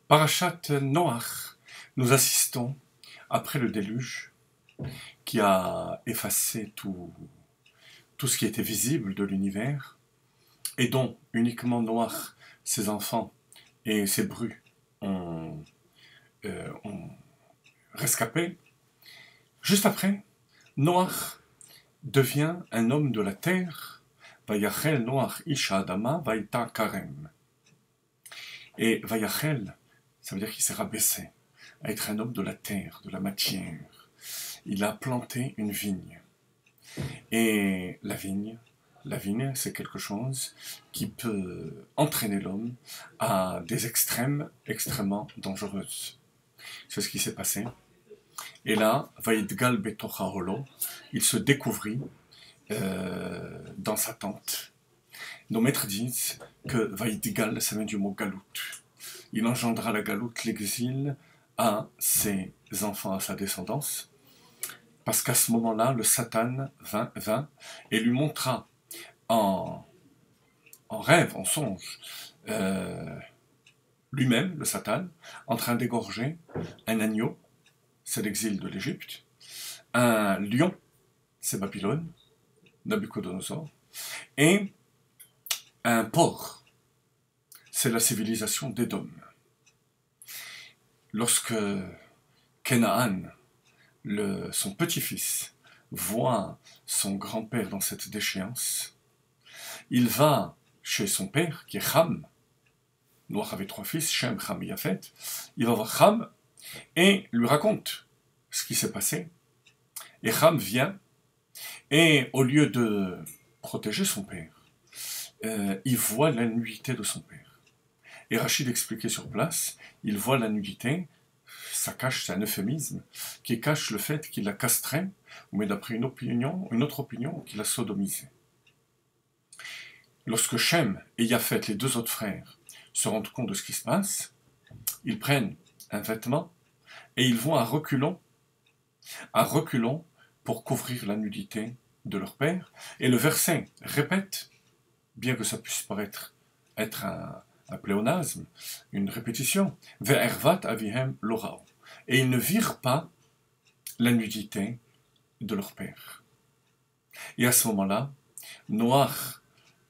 Parashat Noach, nous assistons, après le déluge, qui a effacé tout ce qui était visible de l'univers, et dont uniquement Noach, ses enfants et ses brus ont rescapé. Juste après, Noach devient un homme de la terre, Vayachel Noach Isha Adama Vaïta Karem. Et Vayachel, ça veut dire qu'il s'est rabaissé à être un homme de la terre, de la matière. Il a planté une vigne. Et la vigne, c'est quelque chose qui peut entraîner l'homme à des extrêmes extrêmement dangereuses. C'est ce qui s'est passé. Et là, Vaïdgal Betocha Holo, il se découvrit dans sa tente. Nos maîtres disent que Vaïdgal, ça vient du mot galout. Il engendra la galoute, l'exil, à ses enfants, à sa descendance, parce qu'à ce moment-là, le Satan vint et lui montra en rêve, en songe, lui-même, le Satan, en train d'égorger un agneau, c'est l'exil de l'Égypte, un lion, c'est Babylone, Nabucodonosor, et un porc, c'est la civilisation d'Édom. Lorsque Canaan, son petit-fils, voit son grand-père dans cette déchéance, il va chez son père, qui est Ham. Noach avait 3 fils, Shem, Ham et Yafet. Il va voir Ham et lui raconte ce qui s'est passé. Et Ham vient, et au lieu de protéger son père, il voit la nudité de son père. Et Rachid expliquait sur place, il voit la nudité, ça cache, c'est un euphémisme, qui cache le fait qu'il l'a castré, mais d'après une autre opinion, qu'il l'a sodomisé. Lorsque Shem et Yafet, les 2 autres frères, se rendent compte de ce qui se passe, ils prennent un vêtement et ils vont à reculons pour couvrir la nudité de leur père. Et le verset répète, bien que ça puisse paraître être un pléonasme, une répétition, Ve'ervat avihem lorao. Et ils ne virent pas la nudité de leur père. Et à ce moment-là, Noach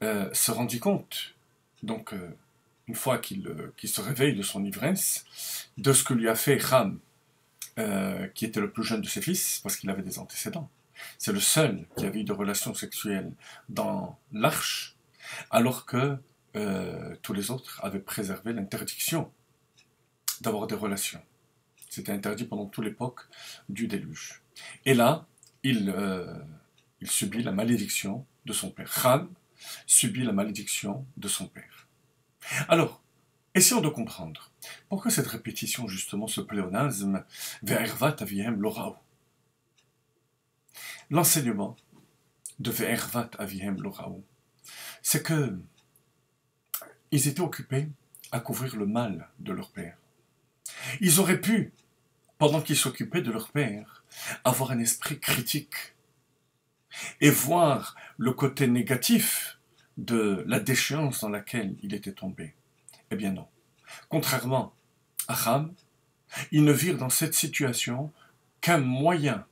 se rendit compte, donc une fois qu'il se réveille de son ivresse, de ce que lui a fait Ham, qui était le plus jeune de ses fils, parce qu'il avait des antécédents. C'est le seul qui avait eu de relations sexuelles dans l'arche, alors que tous les autres avaient préservé l'interdiction d'avoir des relations. C'était interdit pendant toute l'époque du déluge. Et là, il subit la malédiction de son père. Ham subit la malédiction de son père. Alors, essayons de comprendre pourquoi cette répétition, justement, ce pléonasme, Ve'ervat avihem lorao. L'enseignement de Ve'ervat avihem lorao, c'est que ils étaient occupés à couvrir le mal de leur père. Ils auraient pu, pendant qu'ils s'occupaient de leur père, avoir un esprit critique et voir le côté négatif de la déchéance dans laquelle il était tombé. Eh bien non. Contrairement à Ham, ils ne virent dans cette situation qu'un moyen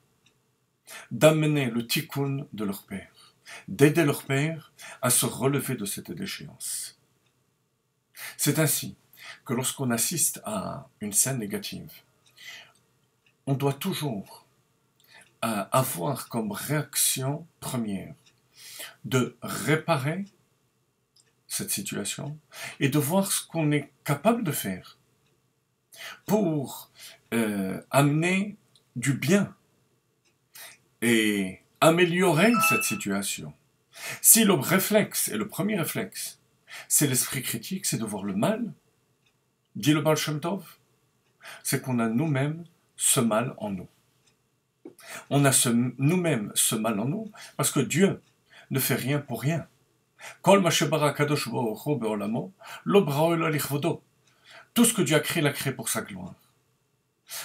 d'amener le tikkun de leur père, d'aider leur père à se relever de cette déchéance. C'est ainsi que lorsqu'on assiste à une scène négative, on doit toujours avoir comme réaction première de réparer cette situation et de voir ce qu'on est capable de faire pour amener du bien et améliorer cette situation. Si le réflexe, et le premier réflexe, c'est l'esprit critique, c'est de voir le mal, dit le Baal Shem Tov, c'est qu'on a nous-mêmes ce mal en nous. On a nous-mêmes ce mal en nous parce que Dieu ne fait rien pour rien. Tout ce que Dieu a créé, l'a créé pour sa gloire.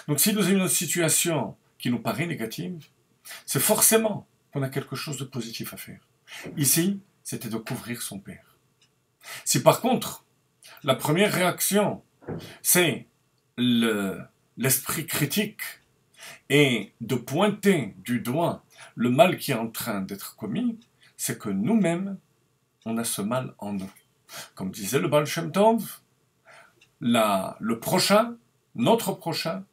Donc si nous avons une situation qui nous paraît négative, c'est forcément qu'on a quelque chose de positif à faire. Ici, c'était de couvrir son père. Si par contre, la première réaction, c'est l'esprit critique et de pointer du doigt le mal qui est en train d'être commis, c'est que nous-mêmes, on a ce mal en nous. Comme disait le Baal Shem Tov, le prochain, notre prochain,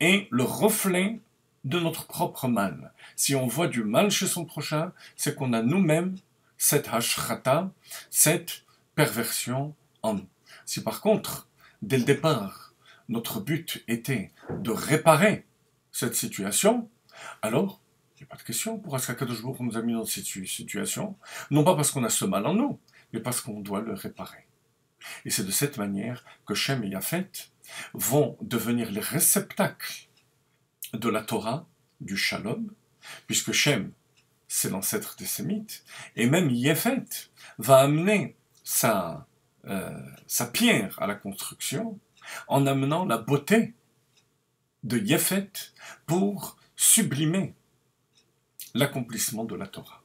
est le reflet de notre propre mal. Si on voit du mal chez son prochain, c'est qu'on a nous-mêmes cette hashrata, cette perversion en nous. Si par contre, dès le départ, notre but était de réparer cette situation, alors il n'y a pas de question pour qu'Akadosh Baruch Hu nous a mis dans cette situation, non pas parce qu'on a ce mal en nous, mais parce qu'on doit le réparer. Et c'est de cette manière que Shem et Yafet vont devenir les réceptacles de la Torah, du Shalom, puisque Shem, c'est l'ancêtre des Sémites, et même Yafet va amener sa pierre à la construction en amenant la beauté de Yafet pour sublimer l'accomplissement de la Torah.